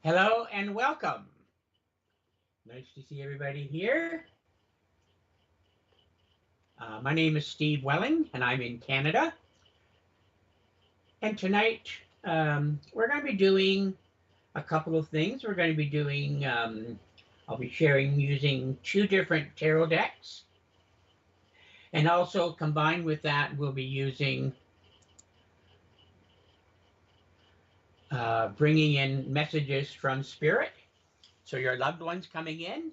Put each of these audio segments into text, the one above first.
Hello and welcome. Nice to see everybody here. My name is Steve Welling, and I'm in Canada. And tonight, we're going to be doing a couple of things. We're going to be doing, I'll be sharing using two different tarot decks. And also combined with that, we'll be using bringing in messages from Spirit. So your loved ones coming in.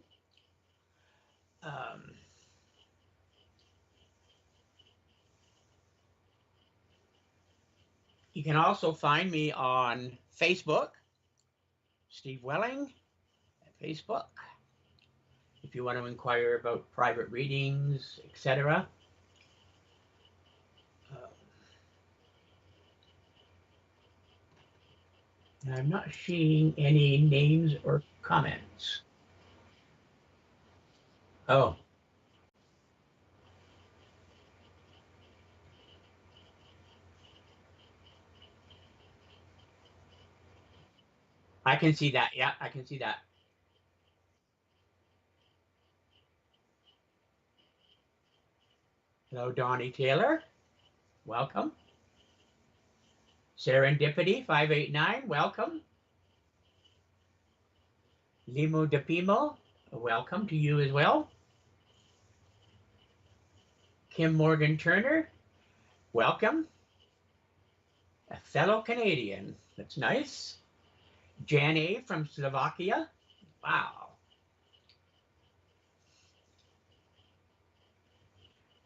Um, you can also find me on Facebook, Steve Welling at Facebook, if you want to inquire about private readings, etc. Uh, I'm not seeing any names or comments. Oh, I can see that. Yeah, I can see that. Hello, Donnie Taylor. Welcome. Serendipity 589. Welcome. Limo de Pimo. Welcome to you as well. Kim Morgan Turner. Welcome. A fellow Canadian. That's nice. Jan A. from Slovakia. Wow.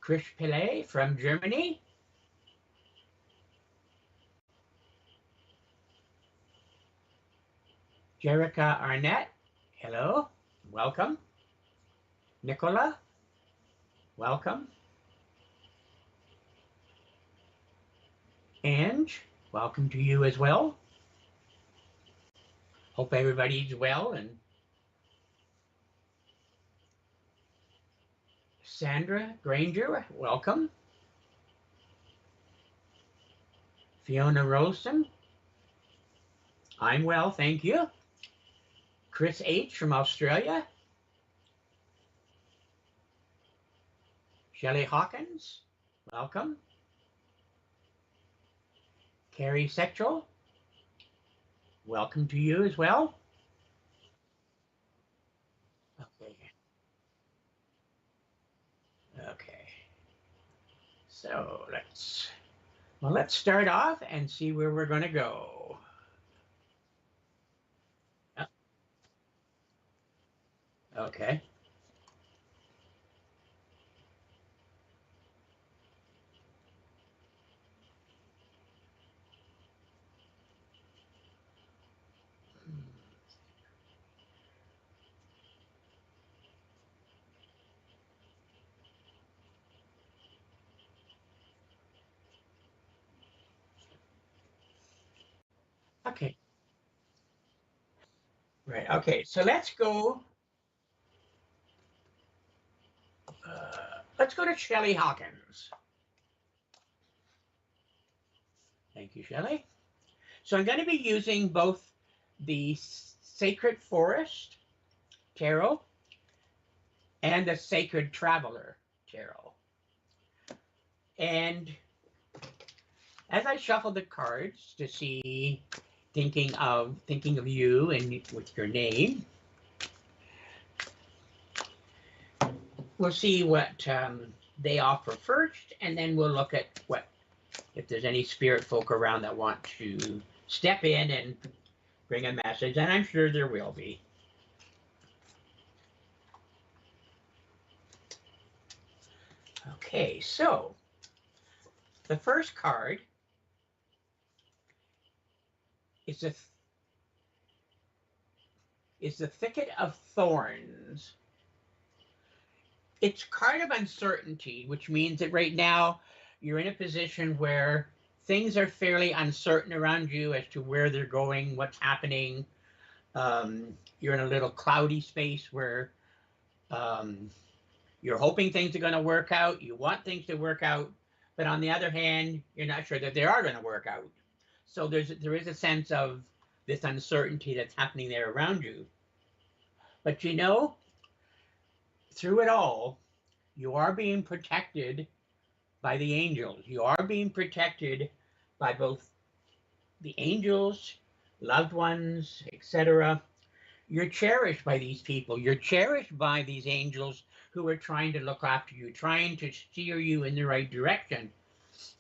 Krish Pillay from Germany. Jerica Arnett. Hello. Welcome. Nicola. Welcome. Ange. Welcome to you as well. Hope everybody's well. And Sandra Granger. Welcome. Fiona Rosen. I'm well, thank you. Chris H. from Australia. Shelley Hawkins. Welcome. Carrie Sexual. Welcome to you as well. Okay. Okay. So let's start off and see where we're going to go. Uh, Okay. Okay. Right. Okay. So let's go to Shelley Hawkins. Thank you, Shelley. So I'm going to be using both the Sacred Forest Tarot and the Sacred Traveler Tarot. And as I shuffle the cards to see, thinking of you and with your name, we'll see what they offer first, and then we'll look at what if there's any spirit folk around that want to step in and bring a message, and I'm sure there will be. Okay, so the first card is the Thicket of Thorns. It's card of uncertainty, which means that right now you're in a position where things are fairly uncertain around you as to where they're going, what's happening. You're in a little cloudy space where um, you're hoping things are going to work out. You want things to work out, but on the other hand, you're not sure that they are going to work out. So there is a sense of this uncertainty that's happening there around you. But you know, through it all, you are being protected by the angels. You are being protected by both the angels, loved ones, etc. You're cherished by these people. You're cherished by these angels who are trying to look after you, trying to steer you in the right direction.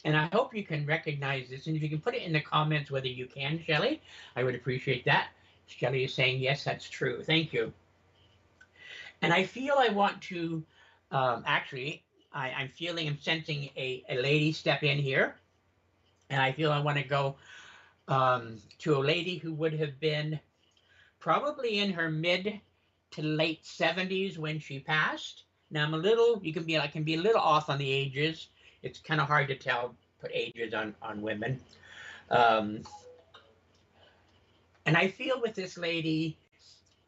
And I hope you can recognize this. And if you can put it in the comments whether you can, Shelley, I would appreciate that. Shelley is saying, yes, that's true. Thank you. And I feel I want to, actually, I'm sensing a lady step in here. And I feel I want to go to a lady who would have been probably in her mid to late 70s when she passed. Now I'm a little, I can be a little off on the ages. It's kind of hard to tell, put ages on women. And I feel with this lady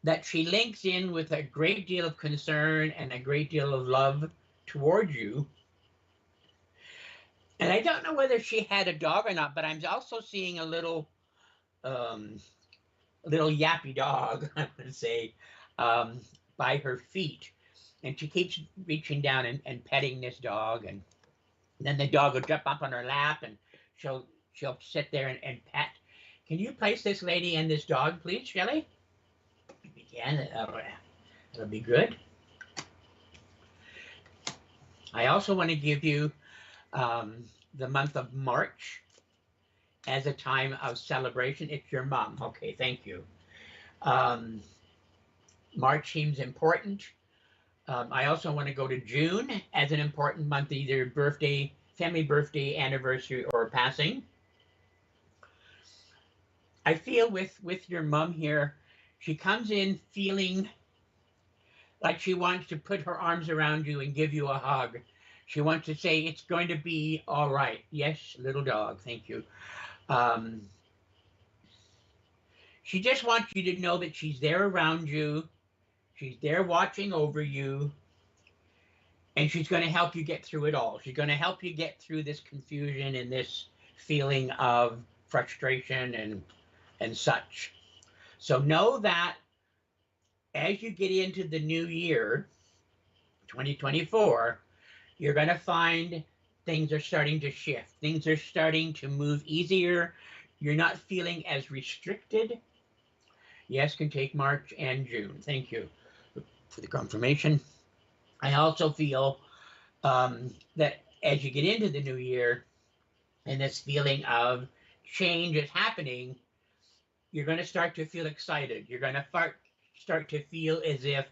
that she links in with a great deal of concern and a great deal of love towards you. And I don't know whether she had a dog or not, but I'm also seeing a little yappy dog, I would say, by her feet. And she keeps reaching down and petting this dog. And then the dog will jump up on her lap and she'll sit there and pet. Can you place this lady and this dog, please, Shelley? If you can, that'll be good. I also want to give you the month of March as a time of celebration. It's your mom. Okay, thank you. March seems important. I also want to go to June as an important month, either birthday, family birthday, anniversary, or passing. I feel with your mom here, she comes in feeling like she wants to put her arms around you and give you a hug. She wants to say, it's going to be all right. Yes, little dog, thank you. She just wants you to know that she's there around you. She's there watching over you. And she's going to help you get through it all. She's going to help you get through this confusion and this feeling of frustration and such. So know that as you get into the new year, 2024, you're going to find things are starting to shift. Things are starting to move easier. You're not feeling as restricted. Yes, can take March and June. Thank you for the confirmation. I also feel that as you get into the new year and this feeling of change is happening, you're going to start to feel excited. You're going to start to feel as if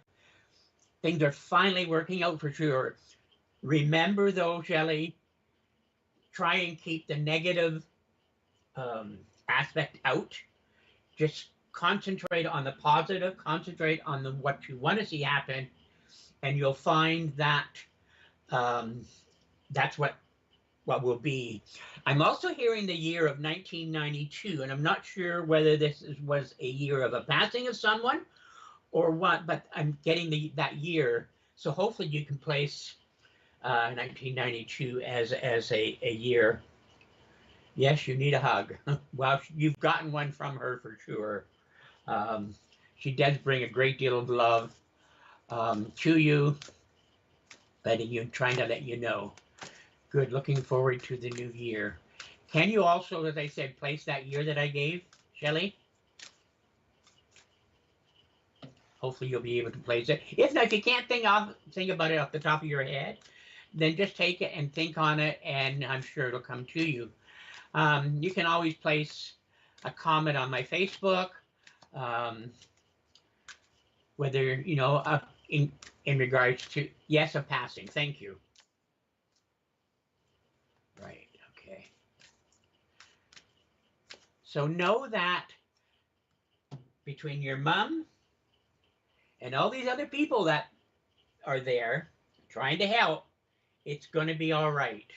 things are finally working out for sure. Remember though, Shelley, try and keep the negative aspect out. Just concentrate on the positive, concentrate on what you want to see happen, and you'll find that that's what will be. I'm also hearing the year of 1992, and I'm not sure whether this was a year of a passing of someone or what, but I'm getting that year. So hopefully you can place 1992 as a year. Yes, you need a hug. Well, you've gotten one from her for sure. She does bring a great deal of love to you, trying to let you know. Good, looking forward to the new year. Can you also, as I said, place that year that I gave, Shelley? Hopefully you'll be able to place it. If not, if you can't think about it off the top of your head, then just take it and think on it, and I'm sure it'll come to you. You can always place a comment on my Facebook, whether, in regards to, yes, a passing. Thank you. Right, okay. So know that between your mom and all these other people that are there trying to help, it's going to be all right.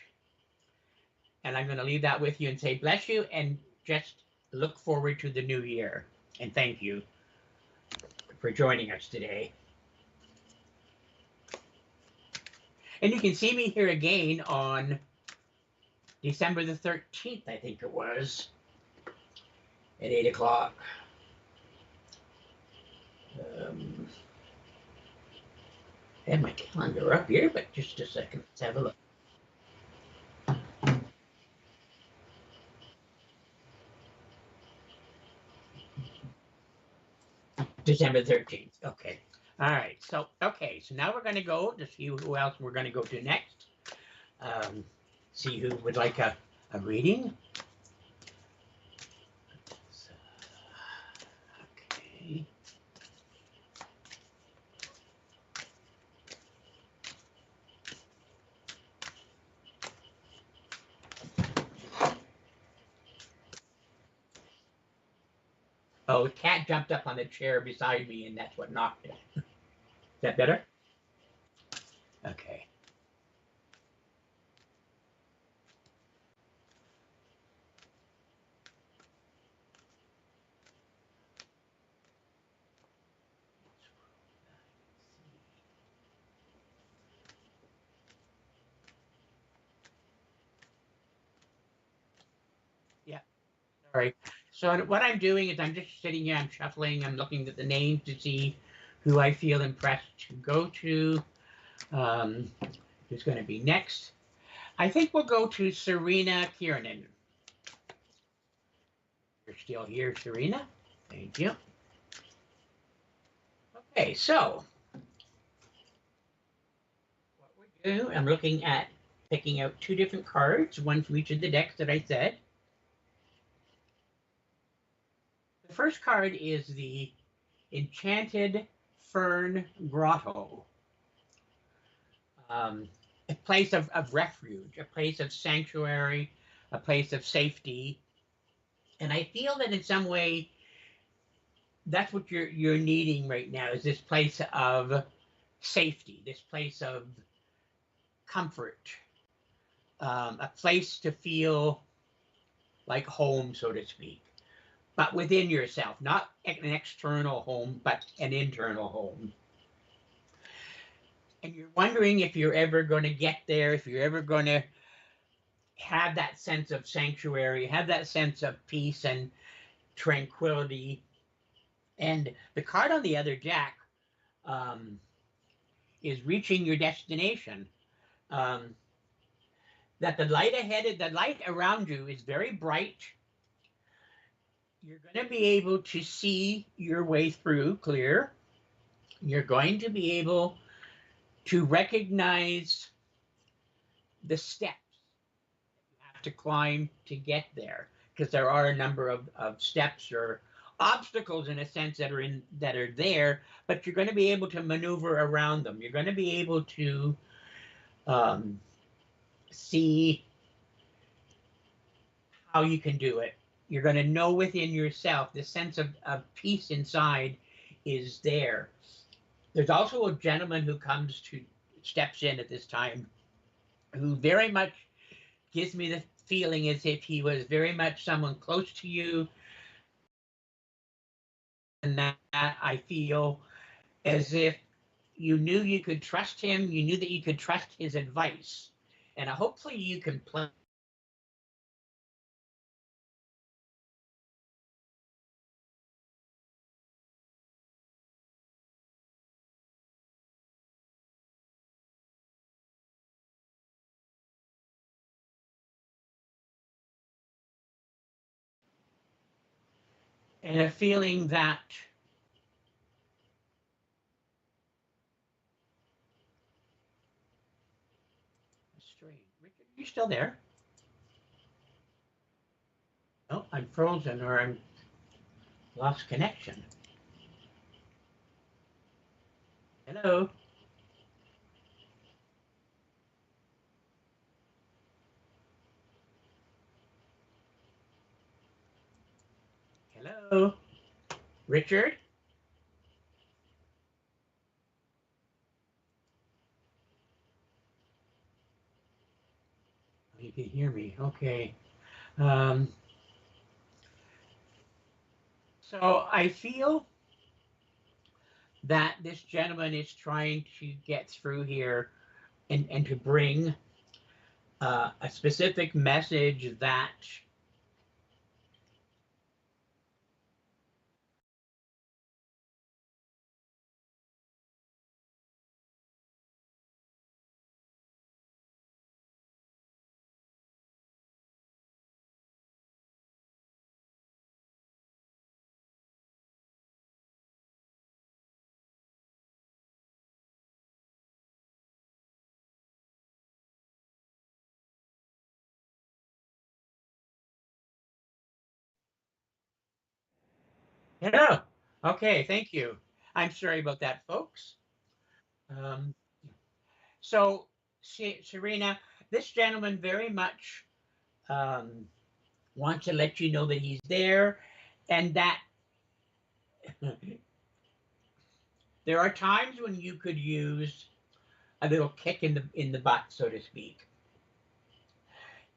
And I'm going to leave that with you and say bless you, and just look forward to the new year. And thank you for joining us today. And you can see me here again on December the 13th, I think it was, at 8 o'clock. have my calendar up here, but just a second. Let's have a look. December 13th. Okay. All right. So, okay. So now we're going to go to see who else we're going to go to next. Um, see who would like a reading. So, okay. Oh, the cat jumped up on the chair beside me, and that's what knocked it. Is that better? Okay. Yeah. All right. So what I'm doing is I'm just sitting here, I'm shuffling, I'm looking at the names to see who I feel impressed to go to. Who's going to be next? I think we'll go to Serena Kiernan. You're still here, Serena. Thank you. Okay, so what we do, I'm looking at picking out two different cards, one from each of the decks that I said. The first card is the Enchanted Fern Grotto. A place of refuge, a place of sanctuary, a place of safety. And I feel that in some way, that's what you're needing right now is this place of safety, this place of comfort, a place to feel like home, so to speak, but within yourself, not an external home, but an internal home. And you're wondering if you're ever going to get there, if you're ever going to have that sense of sanctuary, have that sense of peace and tranquility. And the card on the other deck is reaching your destination. Um, that the light ahead, the light around you is very bright. You're going to be able to see your way through clear. You're going to be able to recognize the steps you have to climb to get there, because there are a number of steps or obstacles in a sense that are there, but you're going to be able to maneuver around them. You're going to be able to see how you can do it. You're going to know within yourself the sense of peace inside is there. There's also a gentleman who steps in at this time who very much gives me the feeling as if he was very much someone close to you. And that I feel as if you knew you could trust him, you knew that you could trust his advice. And hopefully you can play and a feeling that strange. Richard, are you still there? Oh, I'm frozen or I'm lost connection. Hello? Hello? Richard? You can hear me. Okay. Um, so I feel that this gentleman is trying to get through here and to bring a specific message that Hello. Okay, thank you. I'm sorry about that, folks. Um, so, Serena, this gentleman very much um, wants to let you know that he's there, and that there are times when you could use a little kick in the butt, so to speak.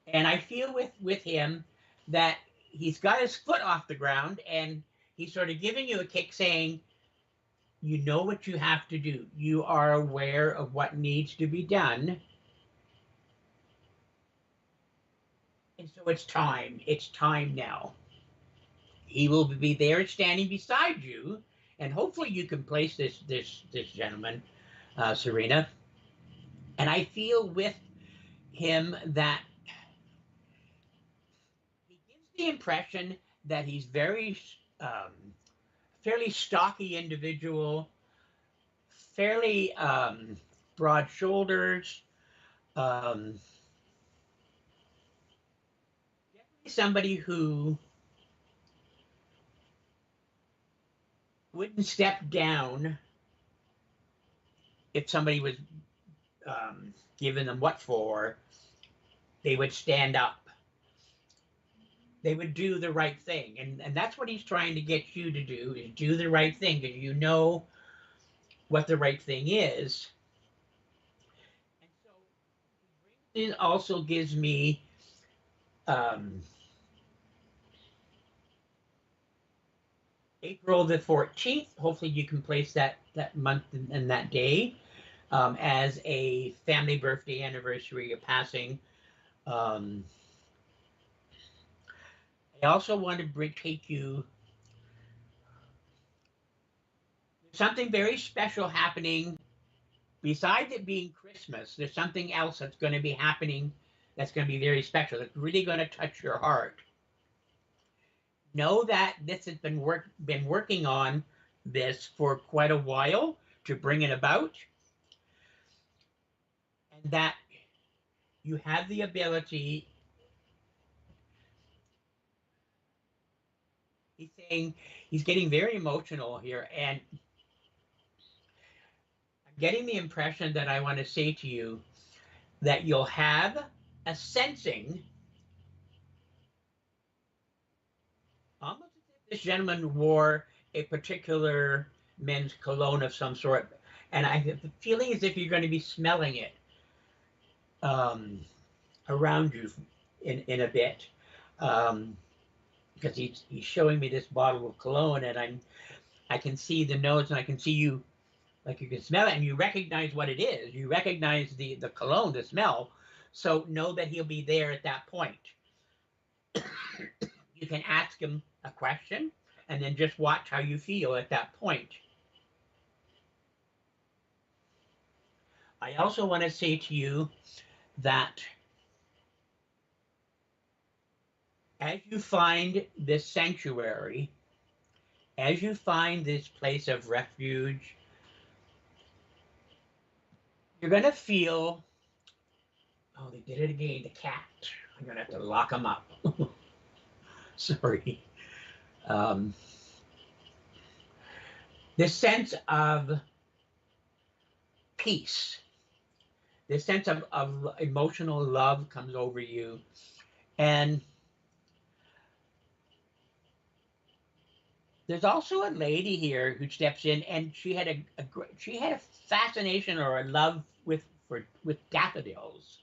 And I feel with him that he's got his foot off the ground, and he's sort of giving you a kick, saying, "You know what you have to do. You are aware of what needs to be done." And so it's time. It's time now. He will be there standing beside you, and hopefully you can place this gentleman, Serena. And I feel with him that he gives the impression that he's very fairly stocky individual, fairly broad shoulders, definitely somebody who wouldn't step down if somebody was giving them what for. They would stand up. They would do the right thing. And that's what he's trying to get you to do, is do the right thing, because you know what the right thing is. And so it also gives me um, April the 14th. Hopefully you can place that month and that day as a family birthday anniversary of passing. Um, I also want to take you something very special happening. Besides it being Christmas, there's something else that's going to be happening that's going to be very special. That's really going to touch your heart. Know that this has been working on this for quite a while to bring it about, and that you have the ability. He's saying he's getting very emotional here, and I'm getting the impression that I want to say to you that you'll have a sensing, almost as if this gentleman wore a particular men's cologne of some sort, and I have the feeling as if you're going to be smelling it um, around you in a bit. Um, because he's showing me this bottle of cologne, and I can see the nose, and I can see you, like you can smell it, and you recognize what it is. You recognize the cologne, the smell. So know that he'll be there at that point. You can ask him a question, and then just watch how you feel at that point. I also want to say to you that as you find this sanctuary, as you find this place of refuge, you're going to feel, oh, they did it again, the cat. I'm going to have to lock him up. Sorry. Um, this sense of peace, this sense of emotional love comes over you. And there's also a lady here who steps in, and she had she had a fascination or a love with daffodils.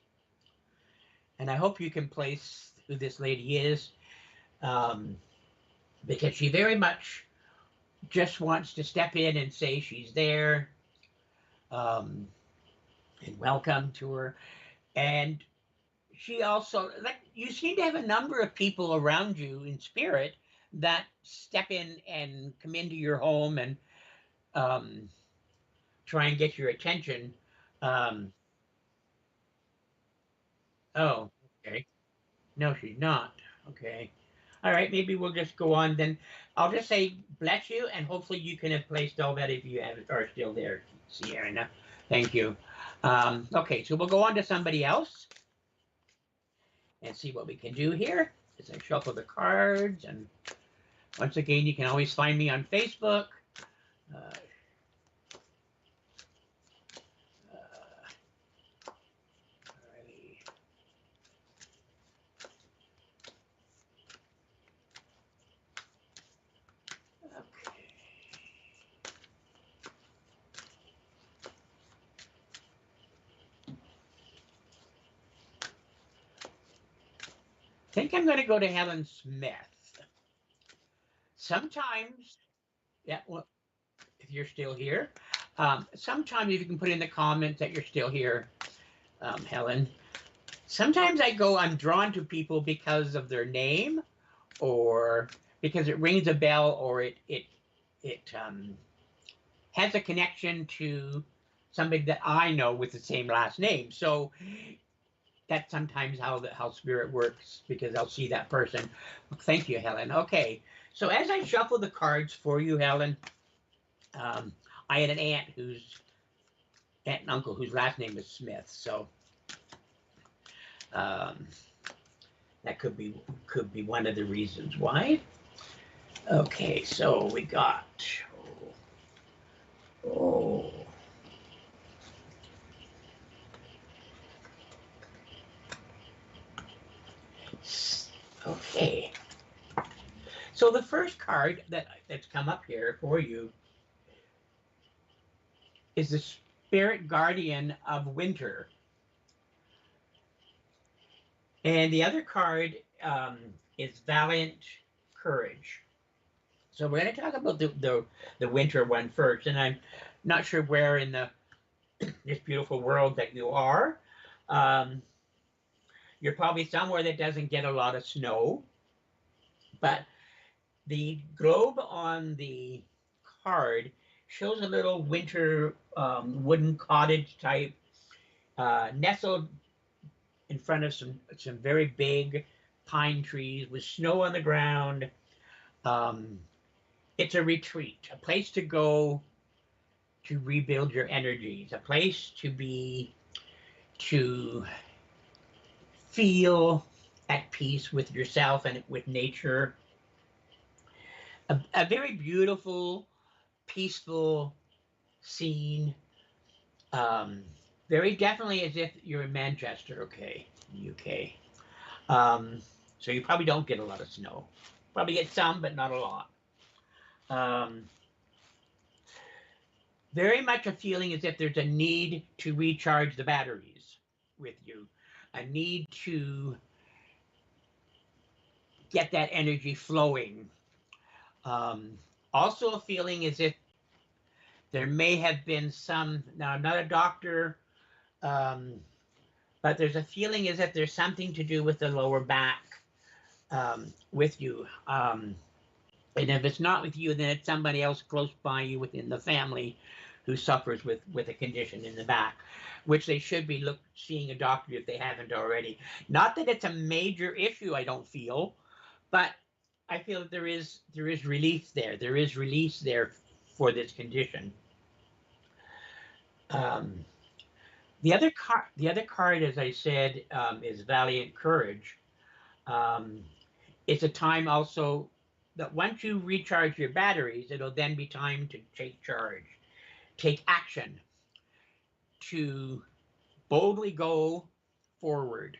And I hope you can place who this lady is, um, because she very much just wants to step in and say she's there, um, and welcome to her. And she also, like, you seem to have a number of people around you in spirit that step in and come into your home and um, try and get your attention. Um, oh, okay. No, she's not. Okay. All right, maybe we'll just go on then. I'll just say bless you, and hopefully you can have placed all that if you have, are still there, Sierra. Thank you. Okay, so we'll go on to somebody else and see what we can do here as I shuffle the cards. And Once again, you can always find me on Facebook. Uh, alrighty. Okay. I think I'm going to go to Helen Smith. Sometimes, yeah, well, if you're still here, sometimes if you can put in the comments that you're still here, Helen. Sometimes I'm drawn to people because of their name, or because it rings a bell, or it has a connection to somebody that I know with the same last name. So that's sometimes how spirit works, because I'll see that person. Thank you, Helen. Okay, so as I shuffle the cards for you, Helen, I had an aunt and uncle whose last name was Smith. So that could be one of the reasons why. Okay, so we got okay. So the first card that's come up here for you is the Spirit Guardian of Winter. And the other card is Valiant Courage. So we're going to talk about the winter one first. And I'm not sure where in this beautiful world that you are. You're probably somewhere that doesn't get a lot of snow. But the globe on the card shows a little winter wooden cottage type, nestled in front of some very big pine trees with snow on the ground. It's a retreat, a place to go to rebuild your energies, a place to be, to feel at peace with yourself and with nature. A very beautiful, peaceful scene. Very definitely as if you're in Manchester, okay, UK. So you probably don't get a lot of snow. Probably get some, but not a lot. Very much a feeling as if there's a need to recharge the batteries with you, a need to get that energy flowing. Also a feeling as if there may have been some, now I'm not a doctor, but there's a feeling as if there's something to do with the lower back with you. And if it's not with you, then it's somebody else close by you within the family who suffers with a condition in the back, which they should be seeing a doctor if they haven't already. Not that it's a major issue, I don't feel, but I feel that there is relief there. There is release there for this condition. The other card, as I said, is Valiant Courage. It's a time also that once you recharge your batteries, it'll then be time to take charge, take action, to boldly go forward,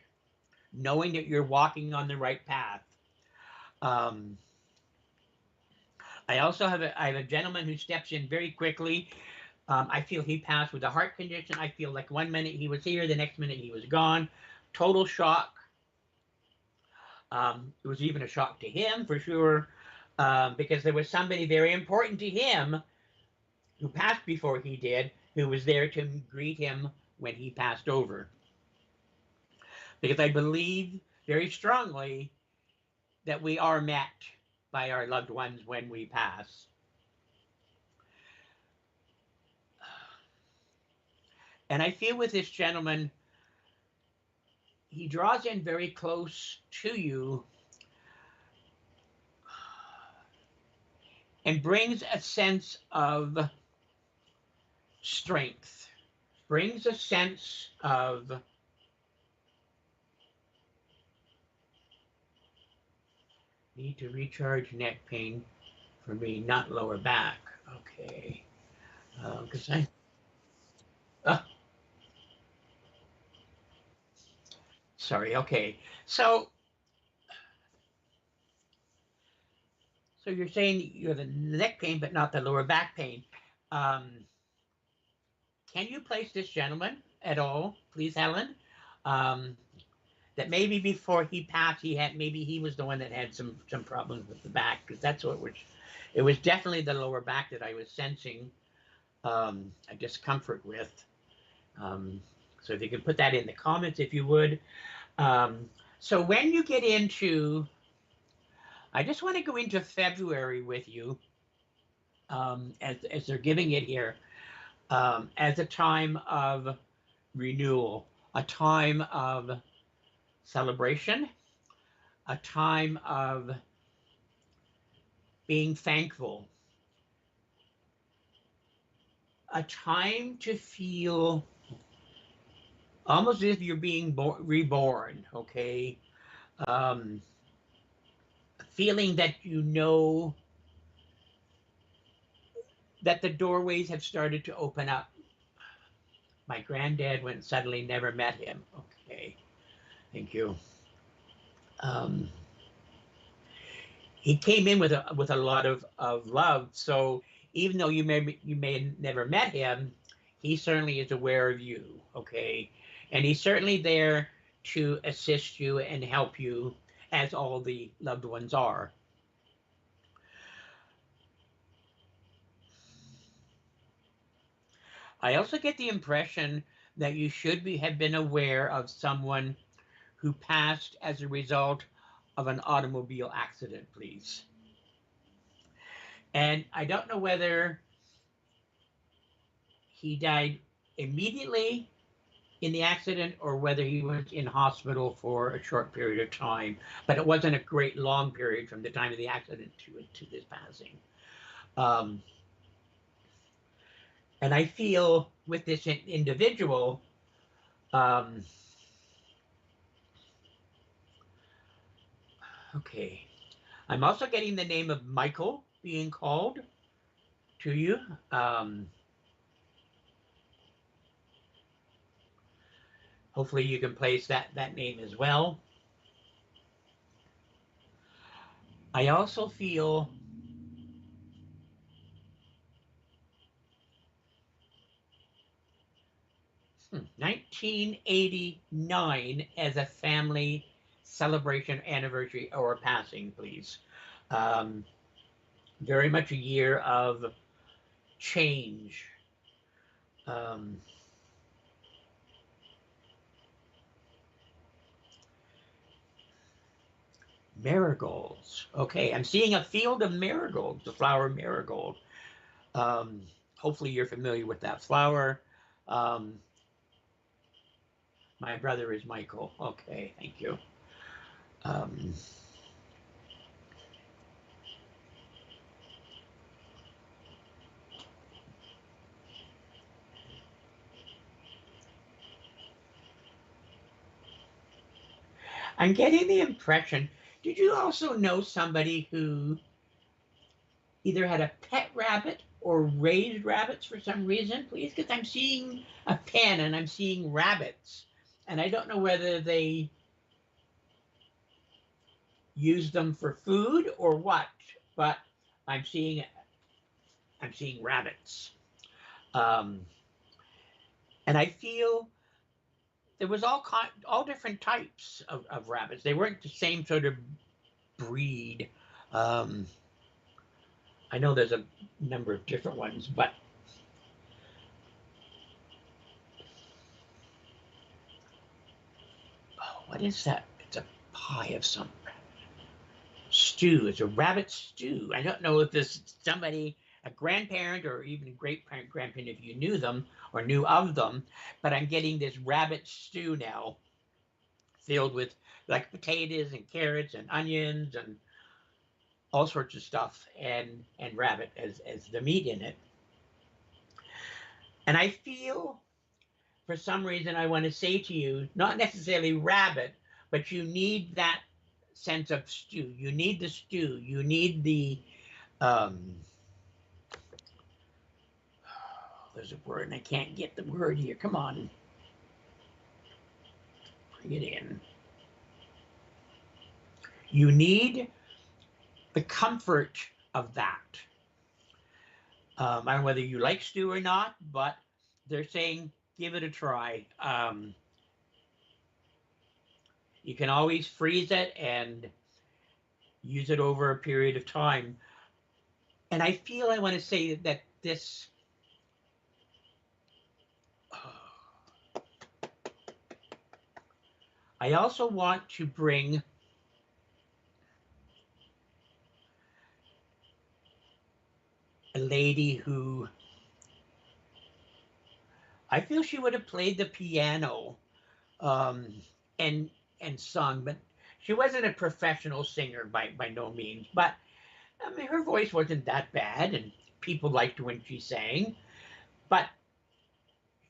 knowing that you're walking on the right path. I also have a gentleman who steps in very quickly. I feel he passed with a heart condition. I feel like 1 minute he was here, the next minute he was gone. Total shock. It was even a shock to him for sure, because there was somebody very important to him who passed before he did, who was there to greet him when he passed over. Because I believe very strongly that we are met by our loved ones when we pass. And I feel with this gentleman, he draws in very close to you and brings a sense of strength, brings a sense of Need to recharge neck pain for me, not lower back. Okay. Because uh, sorry. Okay. So, so you're saying you have the neck pain, but not the lower back pain. Um, can you place this gentleman at all, please, Helen? Um, that maybe before he passed, maybe he was the one that had some problems with the back, because that's what was. It was definitely the lower back that I was sensing a discomfort with. Um, so if you could put that in the comments, if you would. Um, so when you get into, I just want to go into February with you, as they're giving it here, as a time of renewal, a time of celebration, a time of being thankful, a time to feel almost as if you're being reborn, okay? Um, feeling that you know that the doorways have started to open up. My granddad went suddenly, never met him. Okay, thank you. Um, he came in with a lot of love. So even though you may have never met him, he certainly is aware of you. Okay, and he's certainly there to assist you and help you, as all the loved ones are. I also get the impression that you should have been aware of someone who passed as a result of an automobile accident, please. And I don't know whether he died immediately in the accident or whether he was in hospital for a short period of time, but it wasn't a great long period from the time of the accident to his passing. Um, and I feel with this individual, um, okay, I'm also getting the name of Michael being called to you. Um, hopefully you can place that name as well. I also feel 1989 as a family celebration anniversary or passing, please. Um, very much a year of change. Um, marigolds. Okay, I'm seeing a field of marigolds, the flower marigold. Um, hopefully you're familiar with that flower. Um, my brother is Michael. Okay, thank you. Um, I'm getting the impression, did you also know somebody who either had a pet rabbit or raised rabbits for some reason, please? Because I'm seeing a pen and I'm seeing rabbits. And I don't know whether they use them for food or what, but I'm seeing I'm seeing rabbits. Um, and I feel there was all different types of rabbits. They weren't the same sort of breed. Um, I know there's a number of different ones, but oh, what is that? It's a pie of some stew. It's a rabbit stew. I don't know if this is somebody, a grandparent or even a great grandparent, if you knew them or knew of them, but I'm getting this rabbit stew now filled with like potatoes and carrots and onions and all sorts of stuff and rabbit as the meat in it. And I feel for some reason I want to say to you, not necessarily rabbit, but you need sense of stew. You need the stew. You need the, um, there's a word and I can't get the word here. Come on. Bring it in. You need the comfort of that. I don't know whether you like stew or not, but they're saying give it a try. You can always freeze it and use it over a period of time. And I feel I want to say that this, I also want to bring a lady who I feel she would have played the piano um, and sung, but she wasn't a professional singer by no means. But I mean, her voice wasn't that bad, and people liked when she sang. But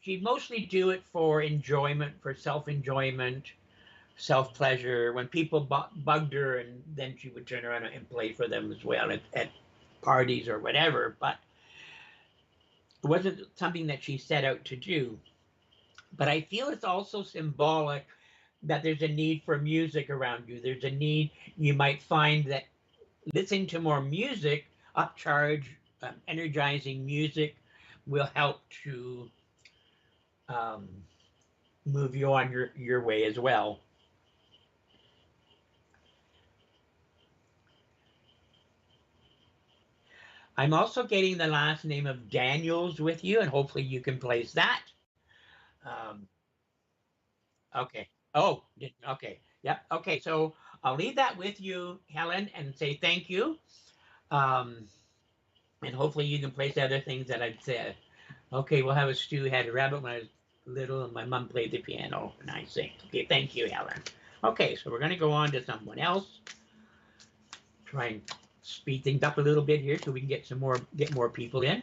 she'd mostly do it for enjoyment, for self enjoyment, self pleasure. When people bugged her, and then she would turn around and play for them as well at parties or whatever. But it wasn't something that she set out to do. But I feel it's also symbolic that there's a need for music around you. There's a need, you might find that listening to more music, upcharge, energizing music will help to um, move you on your way as well. I'm also getting the last name of Daniels with you, and hopefully you can place that. Um, okay. Oh, okay. Yep. Okay. So I'll leave that with you, Helen, and say thank you. Um, and hopefully you can place other things that I've said. Okay, we'll have a stew. Had a rabbit when I was little, and my mom played the piano, and I sing. Okay, thank you, Helen. Okay, so we're going to go on to someone else. Try and speed things up a little bit here so we can get more people in.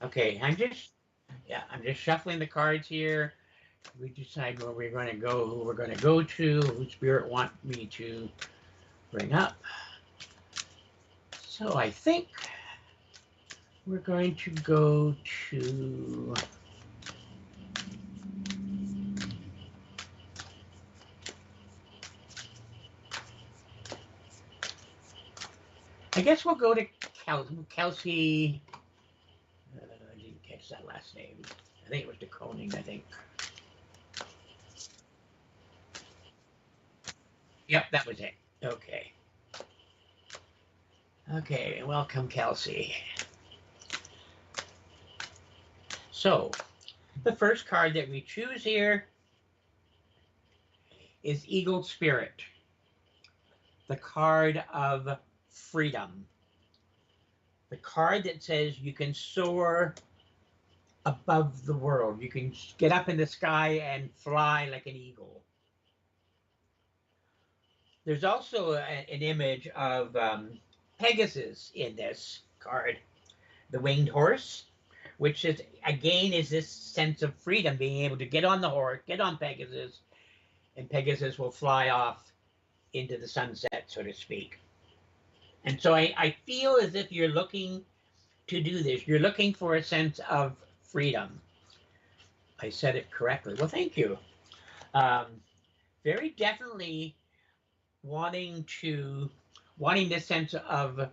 Okay, I'm just shuffling the cards here. We decide where we're going to go, who we're going to go to, who Spirit want me to bring up. So I think we're going to go to I guess we'll go to Kelsey. I didn't catch that last name. I think it was DeConing, I think. Yep, that was it. Okay. Okay, welcome, Kelsey. So, the first card that we choose here is Eagle Spirit, the card of freedom. The card that says you can soar above the world. You can get up in the sky and fly like an eagle. There's also an image of Pegasus in this card, the winged horse, which is again is this sense of freedom, being able to get on the horse, get on Pegasus, and Pegasus will fly off into the sunset, so to speak. And so I feel as if you're looking to do this. You're looking for a sense of freedom. I said it correctly. Well, thank you. Um, very definitely wanting to, wanting this sense of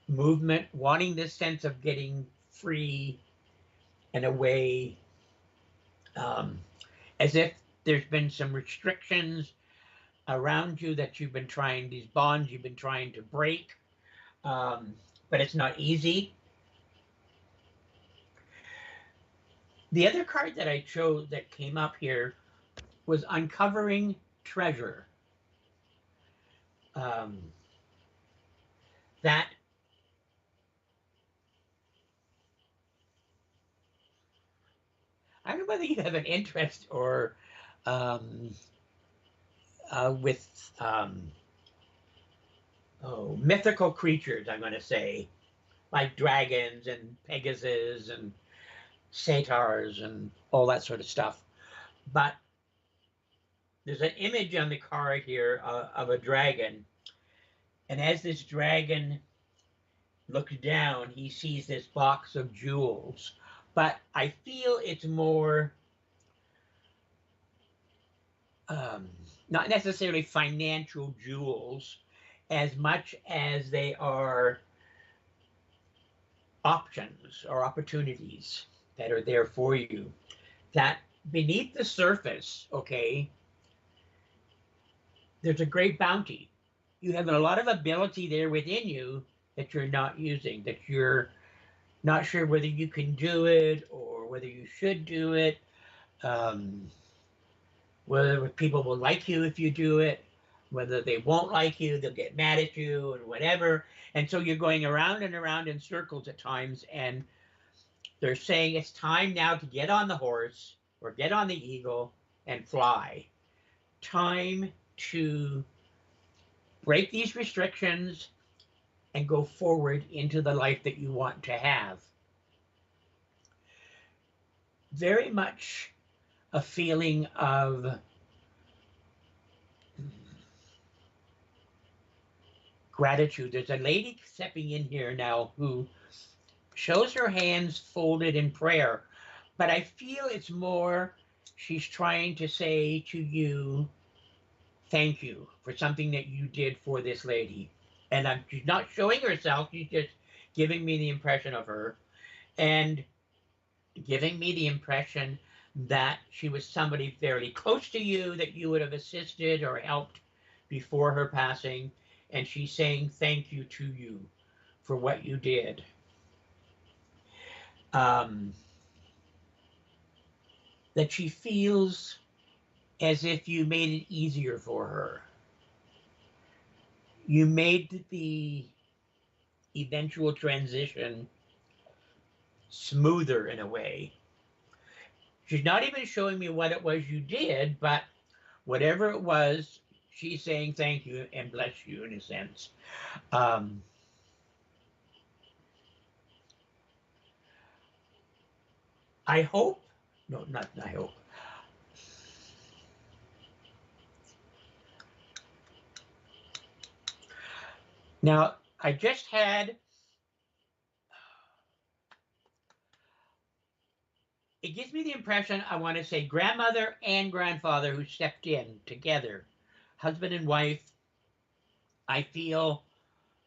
movement, wanting this sense of getting free and away, um, as if there's been some restrictions around you that you've been trying, these bonds you've been trying to break, um, but it's not easy. The other card that I chose that came up here was uncovering treasure. Um, that I don't know whether you have an interest or um, with mythical creatures, I'm going to say, like dragons and Pegasus and satyrs and all that sort of stuff. But there's an image on the card here of a dragon. And as this dragon looks down, he sees this box of jewels. But I feel it's more um, not necessarily financial jewels as much as they are options or opportunities that are there for you. That beneath the surface, okay, there's a great bounty. You have a lot of ability there within you that you're not using, that you're not sure whether you can do it or whether you should do it, um, whether people will like you if you do it, whether they won't like you, they'll get mad at you and whatever. And so you're going around and around in circles at times, and they're saying it's time now to get on the horse or get on the eagle and fly. Time to break these restrictions and go forward into the life that you want to have. Very much a feeling of gratitude. There's a lady stepping in here now who shows her hands folded in prayer, but I feel it's more she's trying to say to you, thank you for something that you did for this lady. And she's not showing herself, she's just giving me the impression of her and giving me the impression that she was somebody fairly close to you that you would have assisted or helped before her passing. And she's saying thank you to you for what you did. That she feels as if you made it easier for her. You made the eventual transition smoother in a way. She's not even showing me what it was you did, but whatever it was, she's saying thank you and bless you in a sense. I hope, no, not I hope. Now, I just had, it gives me the impression, I want to say grandmother and grandfather who stepped in together, husband and wife. I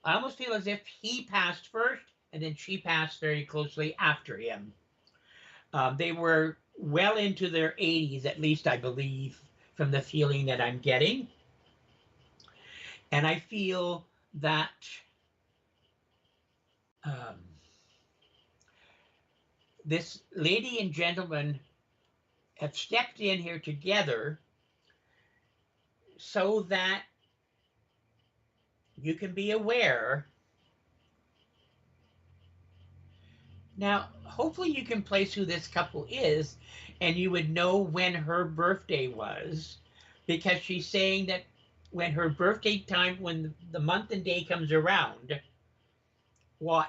almost feel as if he passed first and then she passed very closely after him. They were well into their 80s, at least I believe, from the feeling that I'm getting. And I feel that this lady and gentleman have stepped in here together so that you can be aware. Now, hopefully you can place who this couple is and you would know when her birthday was, because she's saying that when her birthday time, when the month and day comes around, watch.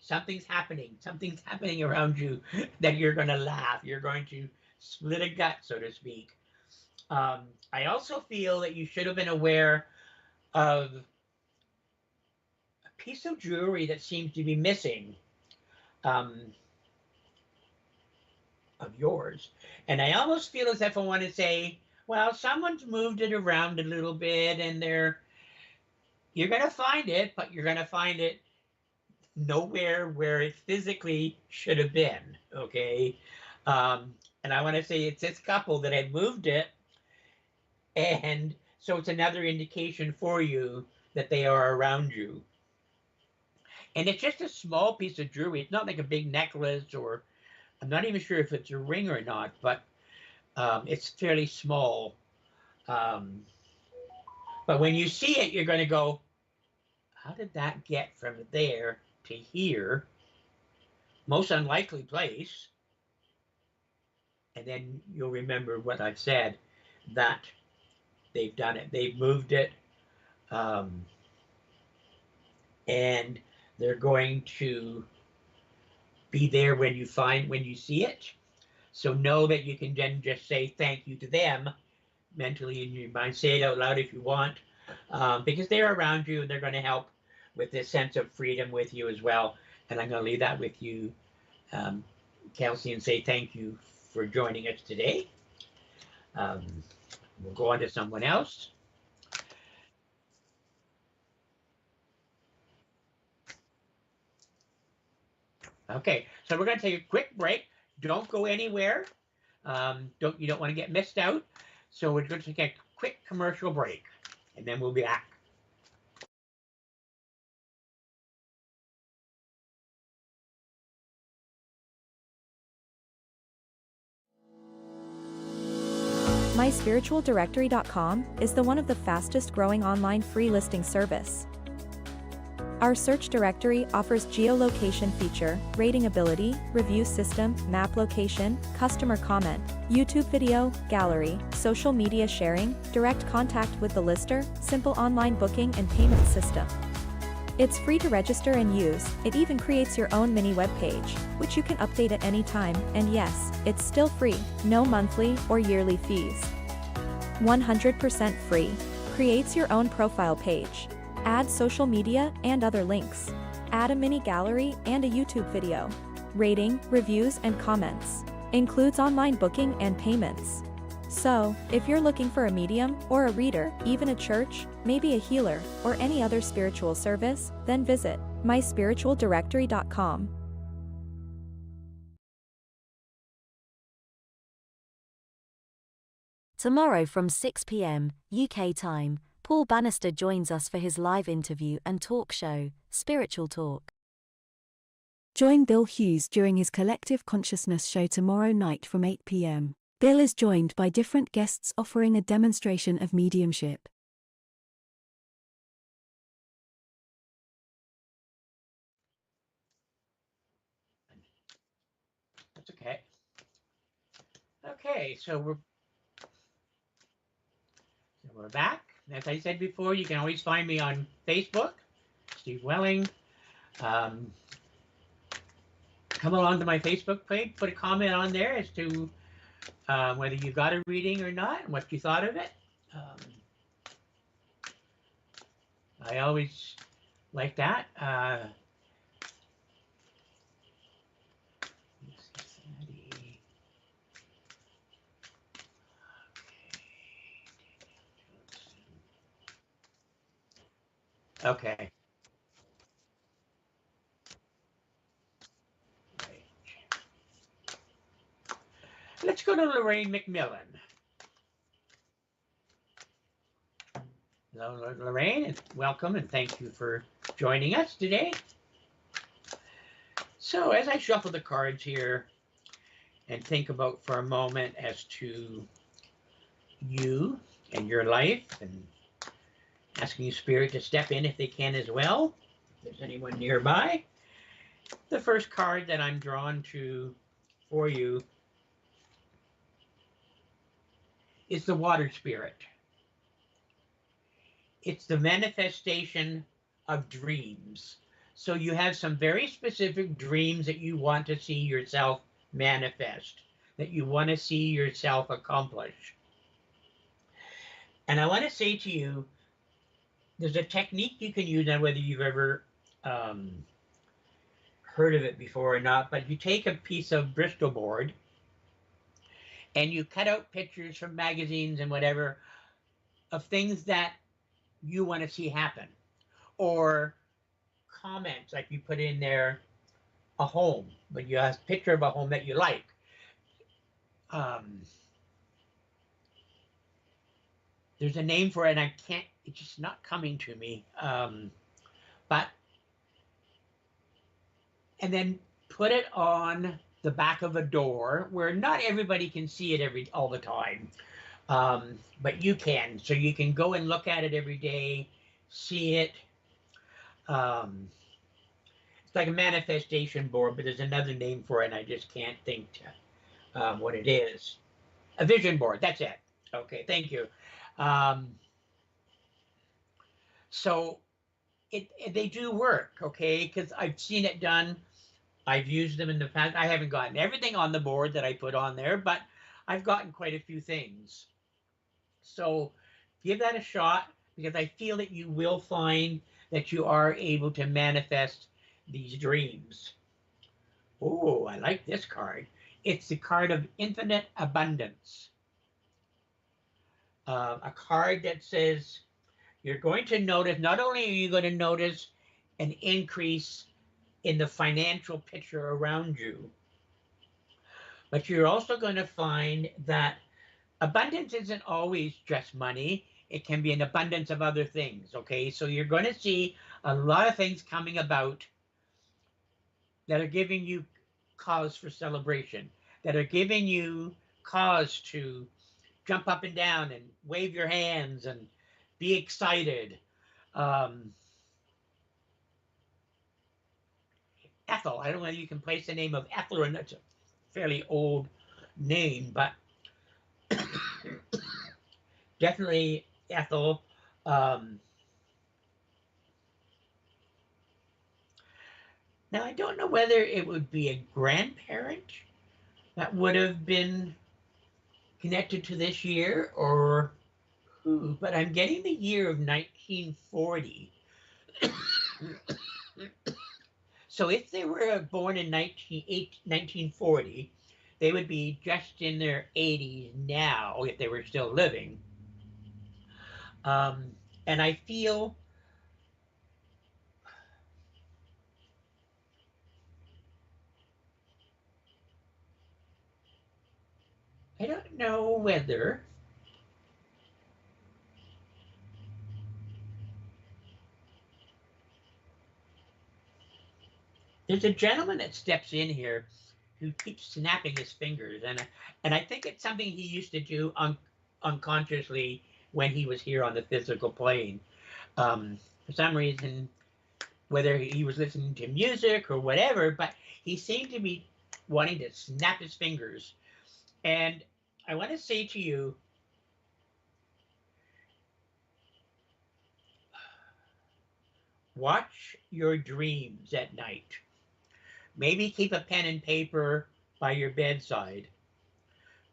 Something's happening around you that you're going to laugh. You're going to split a gut, so to speak. I also feel that you should have been aware of a piece of jewelry that seems to be missing. Um, of yours. And I almost feel as if I want to say, well, someone's moved it around a little bit and you're going to find it, but you're going to find it nowhere where it physically should have been. Okay. And I want to say it's this couple that had moved it. And so it's another indication for you that they are around you. And it's just a small piece of jewelry. It's not like a big necklace, or I'm not even sure if it's a ring or not, but it's fairly small. Um, but when you see it, you're going to go, how did that get from there to here? Most unlikely place. And then you'll remember what I've said, that they've done it. They've moved it. And they're going to be there when you see it. So know that you can then just say thank you to them mentally in your mind. Say it out loud if you want, because they're around you and they're going to help with this sense of freedom with you as well. And I'm going to leave that with you, Kelsey, and say thank you for joining us today. We'll go on to someone else. Okay, so we're going to take a quick break. Don't go anywhere. You don't want to get missed out. So we're going to take a quick commercial break, and then we'll be back. MySpiritualDirectory.com is one of the fastest growing online free listing service. Our search directory offers geolocation feature, rating ability, review system, map location, customer comment, YouTube video, gallery, social media sharing, direct contact with the lister, simple online booking and payment system. It's free to register and use. It even creates your own mini web page, which you can update at any time, and yes, it's still free, no monthly or yearly fees. 100% free. Creates your own profile page. Add social media and other links. Add a mini gallery and a YouTube video. Rating, reviews and comments. Includes online booking and payments. So, if you're looking for a medium or a reader, even a church, maybe a healer, or any other spiritual service, then visit myspiritualdirectory.com. Tomorrow from 6 p.m. UK time, Paul Bannister joins us for his live interview and talk show, Spiritual Talk. Join Bill Hughes during his Collective Consciousness show tomorrow night from 8 p.m. Bill is joined by different guests offering a demonstration of mediumship. That's okay. Okay, so we're back. As I said before, you can always find me on Facebook, Steve Welling. Come along to my Facebook page, put a comment on there as to whether you got a reading or not, and what you thought of it. I always like that. Okay. Right. Let's go to Lorraine McMillan. Hello, Lorraine, and welcome, and thank you for joining us today. So as I shuffle the cards here and think about for a moment as to you and your life, and asking Spirit to step in if they can as well, if there's anyone nearby. The first card that I'm drawn to for you is the Water Spirit. It's the manifestation of dreams. So you have some very specific dreams that you want to see yourself manifest, that you want to see yourself accomplish. And I want to say to you, there's a technique you can use, now whether you've ever heard of it before or not, but you take a piece of Bristol board and you cut out pictures from magazines and whatever of things that you want to see happen, or comments, like you put in there a home, but you have a picture of a home that you like. There's a name for it, and I can't, it's just not coming to me. But, and then put it on the back of a door where not everybody can see it all the time. But you can, so you can go and look at it every day, see it. It's like a manifestation board, but there's another name for it, and I just can't think what it is. A vision board, that's it. Okay, thank you. So they do work, okay, because I've seen it done. I've used them in the past. I haven't gotten everything on the board that I put on there, but I've gotten quite a few things. So give that a shot, because I feel that you will find that you are able to manifest these dreams. Oh, I like this card. It's the card of infinite abundance. A card that says you're going to notice, not only are you going to notice an increase in the financial picture around you, but you're also going to find that abundance isn't always just money. It can be an abundance of other things, okay? So you're going to see a lot of things coming about that are giving you cause for celebration, that are giving you cause to jump up and down and wave your hands and be excited. Ethel, I don't know whether you can place the name of Ethel, and that's a fairly old name, but definitely Ethel. Now, I don't know whether it would be a grandparent that would have been connected to this year, or who, but I'm getting the year of 1940. So if they were born in 1940, they would be just in their 80s now if they were still living. And I feel I don't know whether there's a gentleman that steps in here who keeps snapping his fingers, and I think it's something he used to do unconsciously when he was here on the physical plane. For some reason, whether he was listening to music or whatever, but he seemed to be wanting to snap his fingers. And I want to say to you, watch your dreams at night. Maybe keep a pen and paper by your bedside,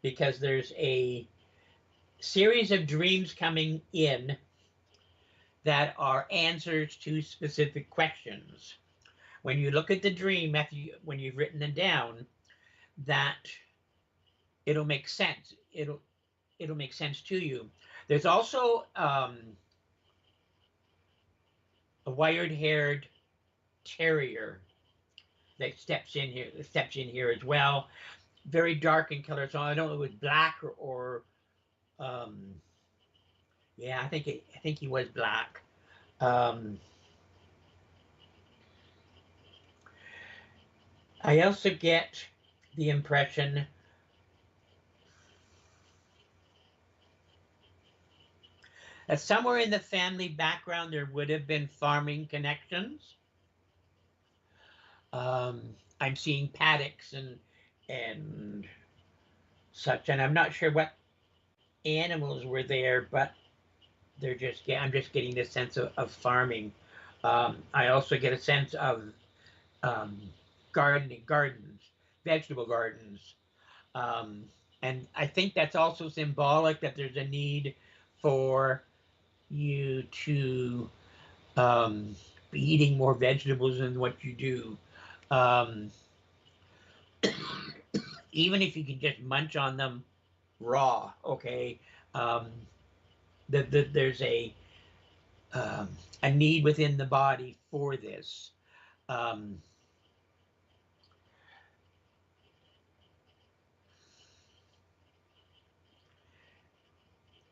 because there's a series of dreams coming in that are answers to specific questions. When you look at the dream, when you've written them down, that it'll make sense. It'll make sense to you. There's also a wired-haired terrier that steps in here as well. Very dark in color, so I don't know if it was black or yeah, I think he was black. I also get the impression that somewhere in the family background there would have been farming connections. I'm seeing paddocks and such, and I'm not sure what animals were there, but I'm just getting this sense of farming. I also get a sense of gardens, vegetable gardens. And I think that's also symbolic that there's a need for you to be eating more vegetables than what you do. Even if you can just munch on them raw. Okay, um, there's a need within the body for this. Um,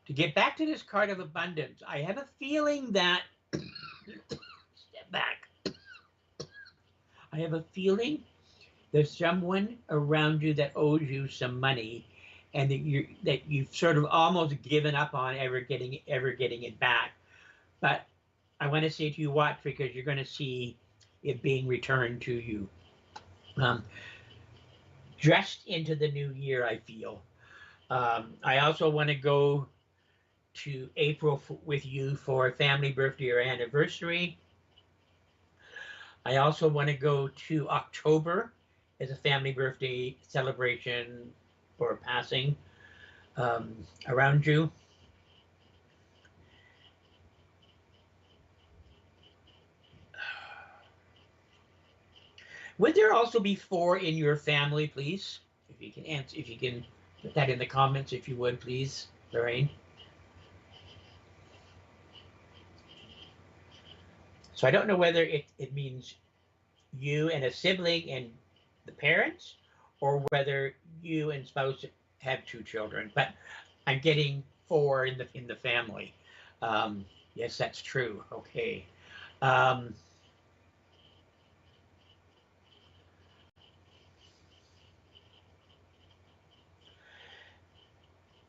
to get back to this card of abundance, I have a feeling that step back. I have a feeling there's someone around you that owes you some money, and that you've sort of almost given up on ever getting it back. But I want to say to you, watch, because you're going to see it being returned to you. Just into the new year, I feel. I also want to go to April with you for a family birthday or anniversary. I also want to go to October as a family birthday celebration or passing around you. Would there also be 4 in your family, please? If you can answer, if you can put that in the comments, if you would, please, Lorraine. So I don't know whether it means you and a sibling and the parents, or whether you and spouse have 2 children. But I'm getting 4 in the family. Yes, that's true. Okay.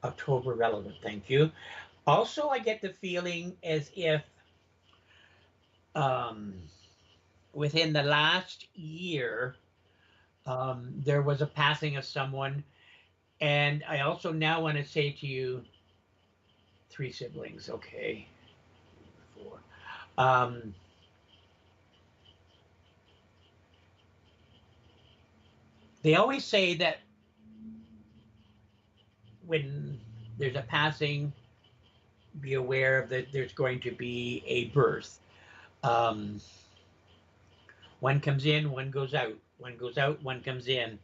October relevant. Thank you. Also, I get the feeling as if within the last year, there was a passing of someone. And I also now want to say to you, 3 siblings. Okay. 4. They always say that when there's a passing, be aware that there's going to be a birth. One comes in, one goes out. One goes out, one comes in.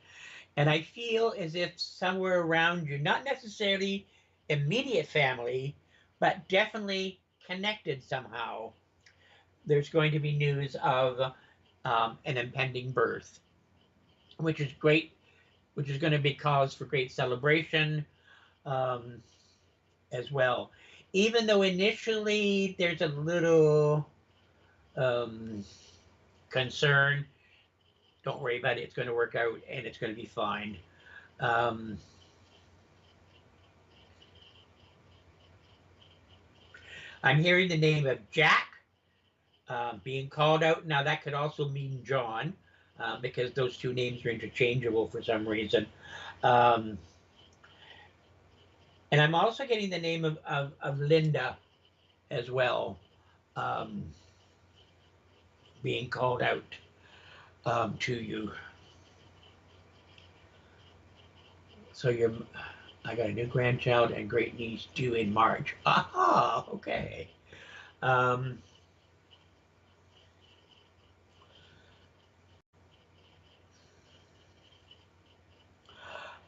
And I feel as if somewhere around you, not necessarily immediate family, but definitely connected somehow, there's going to be news of an impending birth, which is great, which is going to be cause for great celebration as well. Even though initially there's a little concern, don't worry about it. It's going to work out and it's going to be fine. I'm hearing the name of Jack being called out. Now, that could also mean John, because those 2 names are interchangeable for some reason. And I'm also getting the name of Linda as well, being called out to you. So I got a new grandchild and great niece due in March. Aha, okay.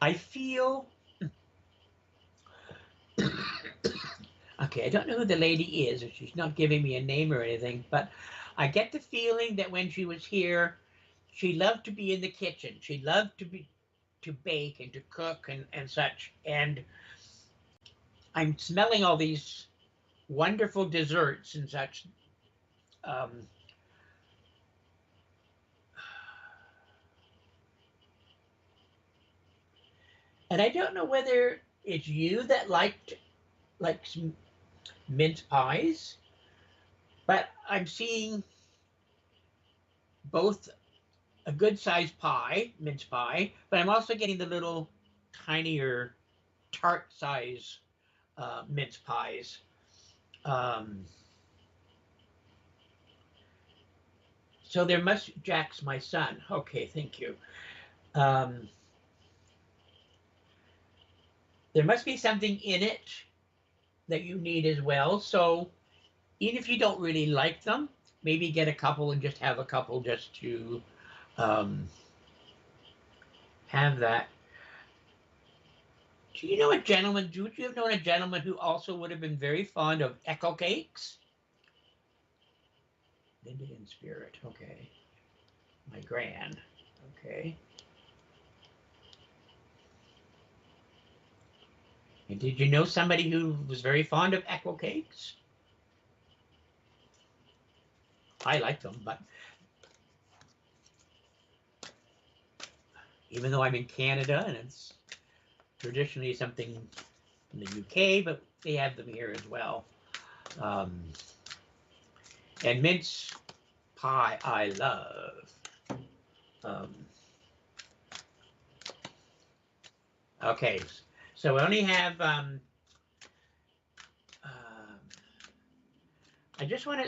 I feel, okay, I don't know who the lady is, she's not giving me a name or anything, but I get the feeling that when she was here, she loved to be in the kitchen. She loved to bake and to cook and such. And I'm smelling all these wonderful desserts and such. And I don't know whether it's you that likes mince pies, but I'm seeing both a good sized pie, mince pie, but I'm also getting the little tinier tart size mince pies. So there must, Jack's my son. Okay, thank you. There must be something in it that you need as well. So even if you don't really like them, maybe get a couple and just have a couple just to have that. Do you know a gentleman, would you have known a gentleman who also would have been very fond of echo cakes? Linda in spirit, okay. My gran, okay. And did you know somebody who was very fond of echo cakes? I like them, but even though I'm in Canada and it's traditionally something in the UK, but they have them here as well. And mince pie I love. Okay, so I only have I just want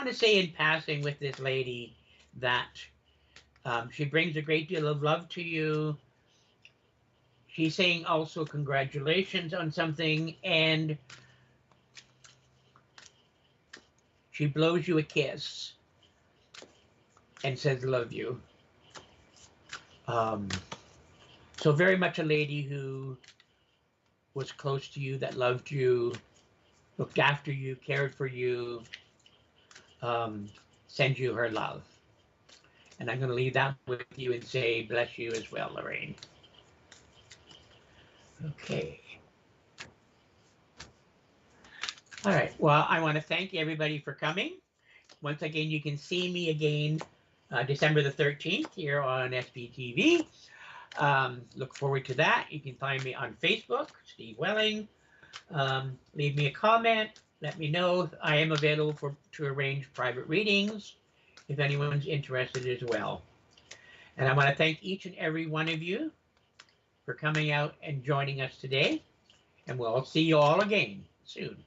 to say in passing with this lady that she brings a great deal of love to you. She's saying also congratulations on something, and she blows you a kiss and says love you. So very much a lady who was close to you, that loved you, looked after you, cared for you, sends you her love. And I'm going to leave that with you and say bless you as well, Lorraine. Okay. All right. Well, I want to thank everybody for coming. Once again, you can see me again December the 13th here on SBTV. Look forward to that. You can find me on Facebook, Steve Welling. Leave me a comment. Let me know. I am available to arrange private readings if anyone's interested as well. And I want to thank each and every one of you for coming out and joining us today. And we'll see you all again soon.